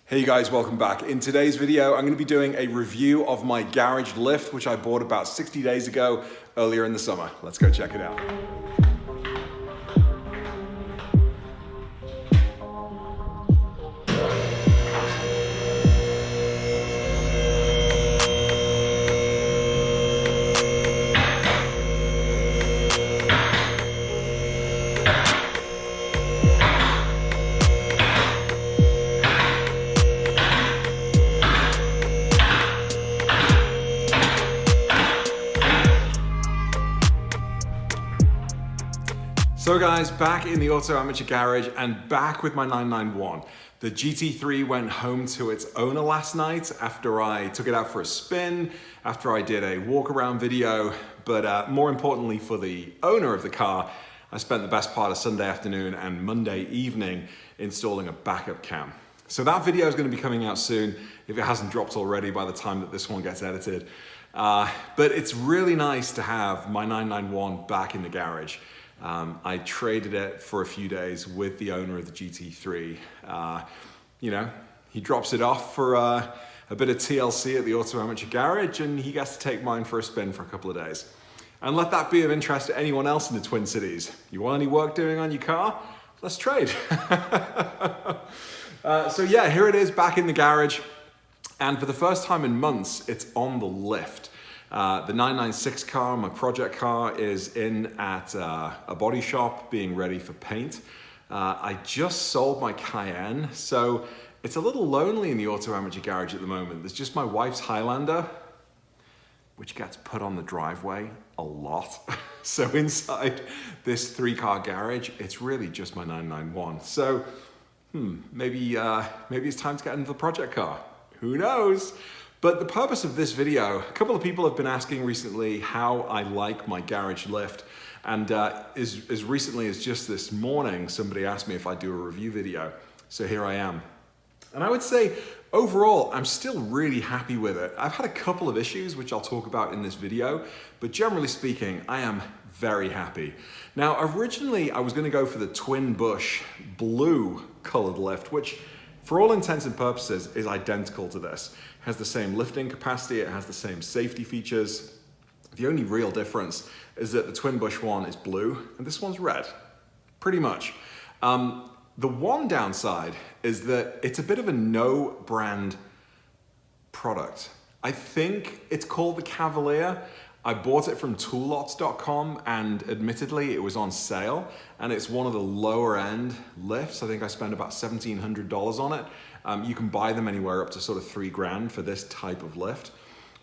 Hey guys, welcome back. In today's video, I'm going to be doing a review of my garage lift, which I bought about 60 days ago, earlier in the summer. Let's go check it out. So guys, back in the Auto Amateur Garage and back with my 991. The GT3 went home to its owner last night after I took it out for a spin, after I did a walk around video, but more importantly for the owner of the car, I spent the best part of Sunday afternoon and Monday evening installing a backup cam. So that video is going to be coming out soon, if it hasn't dropped already by the time that this one gets edited. But it's really nice to have my 991 back in the garage. I traded it for a few days with the owner of the GT3. You know, he drops it off for a bit of TLC at the Auto Amateur Garage, and he gets to take mine for a spin for a couple of days. And let that be of interest to anyone else in the Twin Cities. You want any work doing on your car? Let's trade. So yeah, here it is back in the garage. And for the first time in months, it's on the lift. The 996 car, my project car, is in at a body shop being ready for paint. I just sold my Cayenne, so it's a little lonely in the Auto Amateur Garage at the moment. There's just my wife's Highlander, which gets put on the driveway a lot. So inside this 3-car garage, it's really just my 991. So maybe it's time to get into the project car. Who knows? But the purpose of this video, a couple of people have been asking recently how I like my garage lift. And as recently as just this morning, somebody asked me if I'd do a review video. So here I am. And I would say, overall, I'm still really happy with it. I've had a couple of issues, which I'll talk about in this video, but generally speaking, I am very happy. Now, originally, I was gonna go for the Twin Bush blue colored lift, which for all intents and purposes is identical to this. It has the same lifting capacity, it has the same safety features. The only real difference is that the Twin Bush one is blue and this one's red, pretty much. The one downside is that it's a bit of a no brand product. I think it's called the Cavalier. I bought it from toollots.com and admittedly it was on sale and it's one of the lower end lifts. I think I spent about $1,700 on it. You can buy them anywhere up to sort of $3,000 for this type of lift.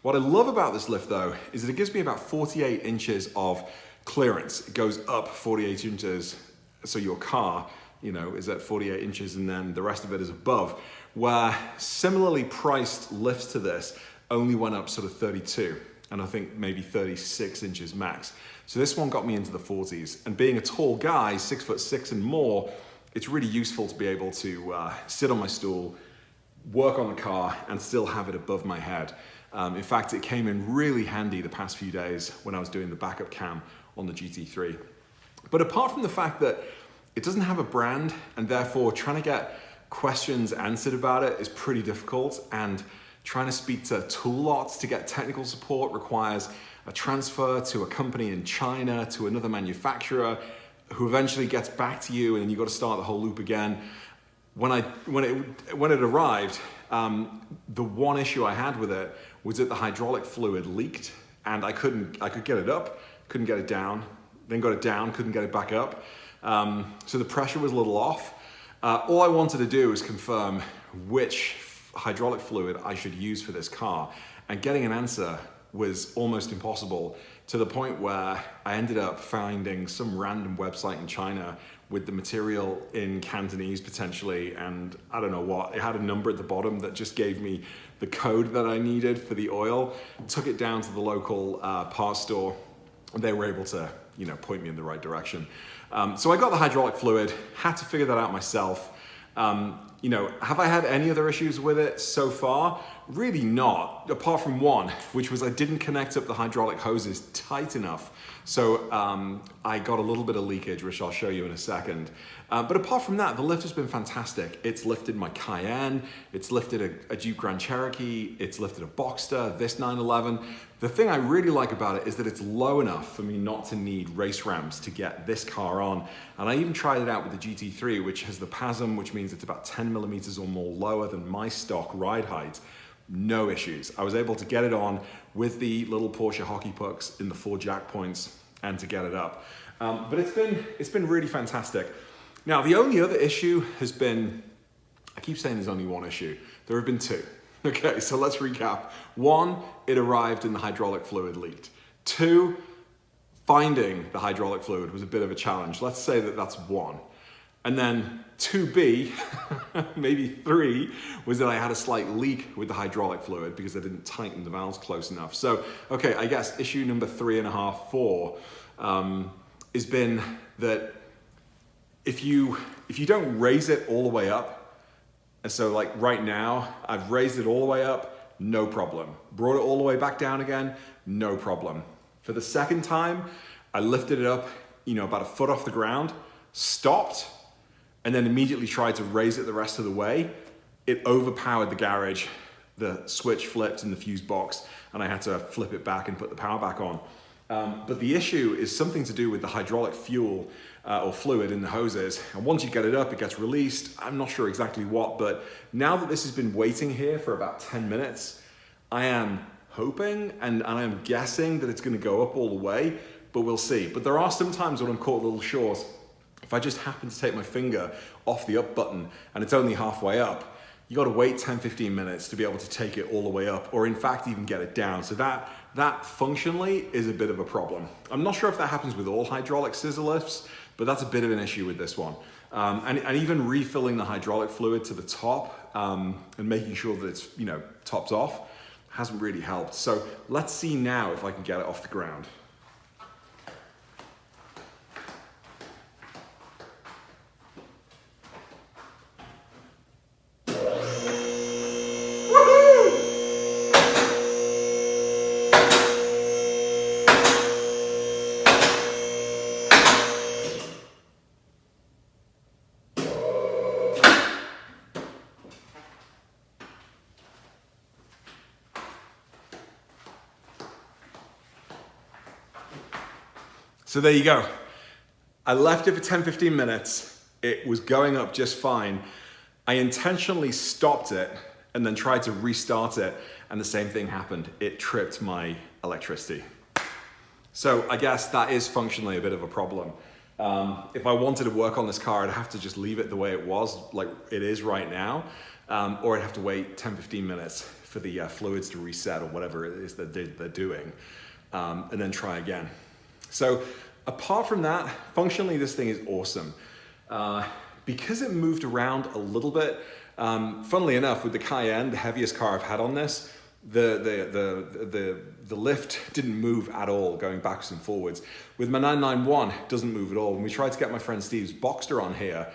What I love about this lift though is that it gives me about 48 inches of clearance. It goes up 48 inches, so your car, you know, is at 48 inches and then the rest of it is above, where similarly priced lifts to this only went up sort of 32. And I think maybe 36 inches max. So this one got me into the 40s. And being a tall guy, 6'6" and more, it's really useful to be able to sit on my stool, work on the car, and still have it above my head. In fact, it came in really handy the past few days when I was doing the backup cam on the GT3. But apart from the fact that it doesn't have a brand, and therefore trying to get questions answered about it is pretty difficult, and trying to speak to Toollots to get technical support requires a transfer to a company in China, to another manufacturer, who eventually gets back to you, and then you've got to start the whole loop again. When it arrived, the one issue I had with it was that the hydraulic fluid leaked, and I could get it up, couldn't get it down, then got it down, couldn't get it back up. So the pressure was a little off. All I wanted to do was confirm which hydraulic fluid I should use for this car, and getting an answer was almost impossible, to the point where I ended up finding some random website in China with the material in Cantonese potentially, and I don't know what, it had a number at the bottom that just gave me the code that I needed for the oil. Took it down to the local parts store, and they were able to, you know, point me in the right direction. So I got the hydraulic fluid, had to figure that out myself. You know, have I had any other issues with it so far? Really not, apart from one, which was I didn't connect up the hydraulic hoses tight enough. So I got a little bit of leakage, which I'll show you in a second. But apart from that, the lift has been fantastic. It's lifted my Cayenne, it's lifted a Duke Grand Cherokee, it's lifted a Boxster, this 911. The thing I really like about it is that it's low enough for me not to need race ramps to get this car on. And I even tried it out with the GT3, which has the PASM, which means it's about 10 millimeters or more lower than my stock ride height. No issues. I was able to get it on with the little Porsche hockey pucks in the 4 jack points and to get it up. But it's been really fantastic. Now, the only other issue has been, I keep saying there's only one issue. There have been two. Okay, so let's recap. One, it arrived and the hydraulic fluid leaked. Two, finding the hydraulic fluid was a bit of a challenge. Let's say that that's one. And then 2B, maybe 3, was that I had a slight leak with the hydraulic fluid because I didn't tighten the valves close enough. So, okay, I guess issue number 3.5, 4 has been that if you don't raise it all the way up, and so like right now, I've raised it all the way up, no problem. Brought it all the way back down again, no problem. For the second time, I lifted it up, about a foot off the ground, stopped, and then immediately tried to raise it the rest of the way. It overpowered the garage, the switch flipped in the fuse box, and I had to flip it back and put the power back on. But the issue is something to do with the hydraulic fuel or fluid in the hoses. And once you get it up, it gets released. I'm not sure exactly what, but now that this has been waiting here for about 10 minutes, I am hoping and I am guessing that it's gonna go up all the way, but we'll see. But there are some times when I'm caught a little short. If I just happen to take my finger off the up button and it's only halfway up, you gotta wait 10, 15 minutes to be able to take it all the way up, or in fact, even get it down. So that functionally is a bit of a problem. I'm not sure if that happens with all hydraulic scissor lifts, but that's a bit of an issue with this one. And even refilling the hydraulic fluid to the top and making sure that it's, tops off hasn't really helped. So let's see now if I can get it off the ground. So there you go. I left it for 10, 15 minutes. It was going up just fine. I intentionally stopped it and then tried to restart it, and the same thing happened. It tripped my electricity. So I guess that is functionally a bit of a problem. If I wanted to work on this car, I'd have to just leave it the way it was, like it is right now, or I'd have to wait 10, 15 minutes for the fluids to reset or whatever it is that they're doing, and then try again. So apart from that, functionally this thing is awesome. Because it moved around a little bit, funnily enough, with the Cayenne, the heaviest car I've had on this, the lift didn't move at all going backwards and forwards. With my 991, it doesn't move at all. When we tried to get my friend Steve's Boxster on here,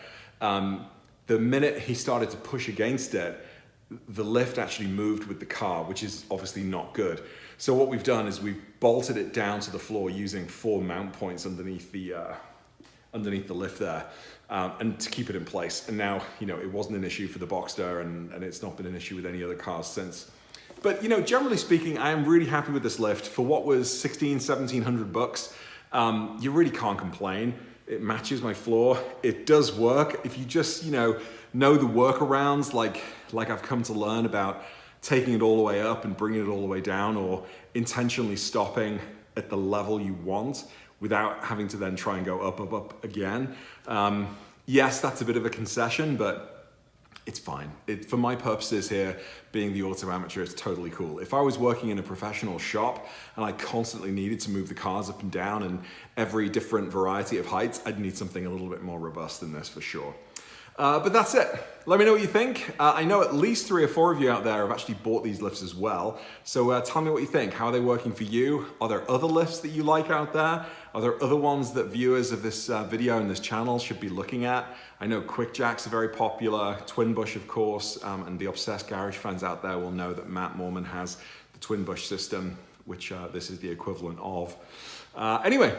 the minute he started to push against it, the lift actually moved with the car, which is obviously not good. So what we've done is we've bolted it down to the floor using 4 mount points underneath the lift there, and to keep it in place. And now, it wasn't an issue for the Boxster, and it's not been an issue with any other cars since. But, generally speaking, I am really happy with this lift. For what was $1,700, you really can't complain. It matches my floor. It does work. If you just, know the workarounds, like I've come to learn about taking it all the way up and bringing it all the way down, or intentionally stopping at the level you want without having to then try and go up again. Yes, that's a bit of a concession, but it's fine. For my purposes here, being the auto amateur, it's totally cool. If I was working in a professional shop and I constantly needed to move the cars up and down and every different variety of heights, I'd need something a little bit more robust than this for sure. But that's it. Let me know what you think. I know at least 3 or 4 of you out there have actually bought these lifts as well. So tell me what you think. How are they working for you? Are there other lifts that you like out there? Are there other ones that viewers of this video and this channel should be looking at? I know quick jacks are very popular, twin bush of course, and the obsessed garage fans out there will know that Matt Moorman has the twin bush system, which this is the equivalent of. Anyway,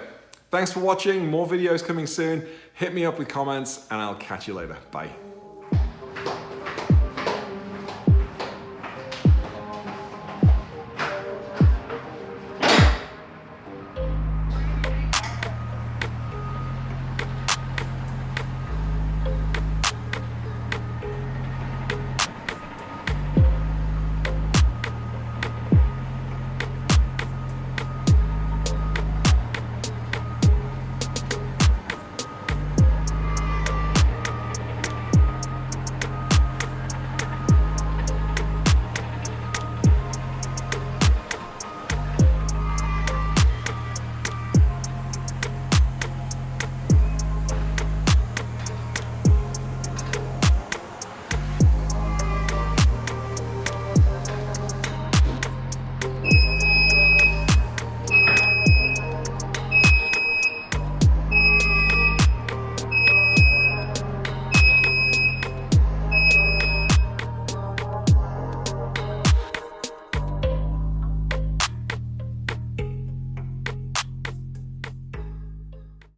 thanks for watching. More videos coming soon. Hit me up with comments and I'll catch you later. Bye.